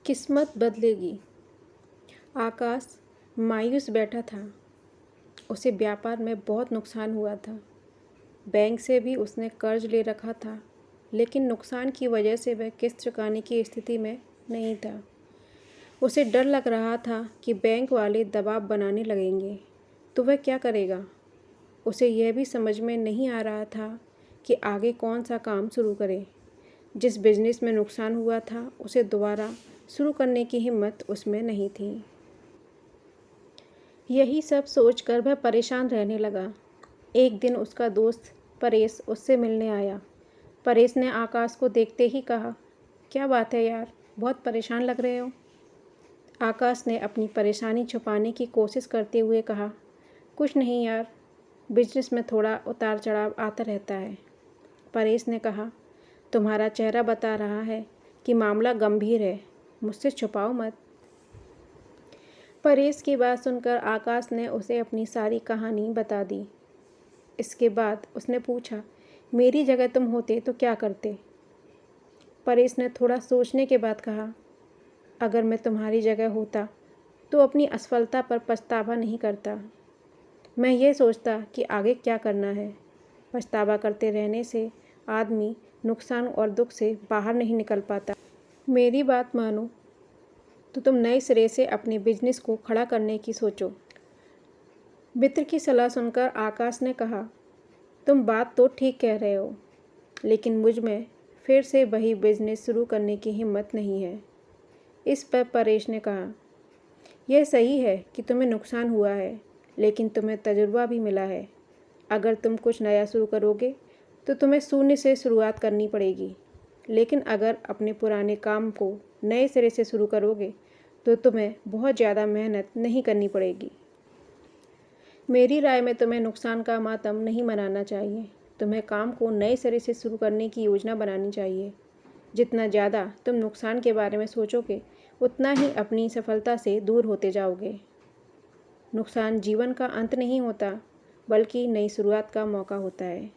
किस्मत बदलेगी। आकाश मायूस बैठा था। उसे व्यापार में बहुत नुकसान हुआ था। बैंक से भी उसने कर्ज ले रखा था, लेकिन नुकसान की वजह से वह किस्त चुकाने की स्थिति में नहीं था। उसे डर लग रहा था कि बैंक वाले दबाव बनाने लगेंगे, तो वह क्या करेगा। उसे यह भी समझ में नहीं आ रहा था कि आगे कौन सा काम शुरू करे। जिस बिजनेस में नुकसान हुआ था, उसे दोबारा शुरू करने की हिम्मत उसमें नहीं थी। यही सब सोचकर वह परेशान रहने लगा। एक दिन उसका दोस्त परेश उससे मिलने आया। परेश ने आकाश को देखते ही कहा, क्या बात है यार, बहुत परेशान लग रहे हो। आकाश ने अपनी परेशानी छुपाने की कोशिश करते हुए कहा, कुछ नहीं यार, बिजनेस में थोड़ा उतार चढ़ाव आता रहता है। परेश ने कहा, तुम्हारा चेहरा बता रहा है कि मामला गंभीर है, मुझसे छुपाओ मत। परेश की बात सुनकर आकाश ने उसे अपनी सारी कहानी बता दी। इसके बाद उसने पूछा, मेरी जगह तुम होते तो क्या करते। परेश ने थोड़ा सोचने के बाद कहा, अगर मैं तुम्हारी जगह होता तो अपनी असफलता पर पछतावा नहीं करता। मैं ये सोचता कि आगे क्या करना है। पछतावा करते रहने से आदमी नुकसान और दुख से बाहर नहीं निकल पाता। मेरी बात मानो तो तुम नए सिरे से अपने बिजनेस को खड़ा करने की सोचो। मित्र की सलाह सुनकर आकाश ने कहा, तुम बात तो ठीक कह रहे हो, लेकिन मुझ में फिर से वही बिजनेस शुरू करने की हिम्मत नहीं है। इस पर परेश ने कहा, यह सही है कि तुम्हें नुकसान हुआ है, लेकिन तुम्हें तजुर्बा भी मिला है। अगर तुम कुछ नया शुरू करोगे तो तुम्हें शून्य से शुरुआत करनी पड़ेगी, लेकिन अगर अपने पुराने काम को नए सिरे से शुरू करोगे तो तुम्हें बहुत ज़्यादा मेहनत नहीं करनी पड़ेगी। मेरी राय में तुम्हें नुकसान का मातम नहीं मनाना चाहिए। तुम्हें काम को नए सिरे से शुरू करने की योजना बनानी चाहिए। जितना ज़्यादा तुम नुकसान के बारे में सोचोगे, उतना ही अपनी सफलता से दूर होते जाओगे। नुकसान जीवन का अंत नहीं होता, बल्कि नई शुरुआत का मौका होता है।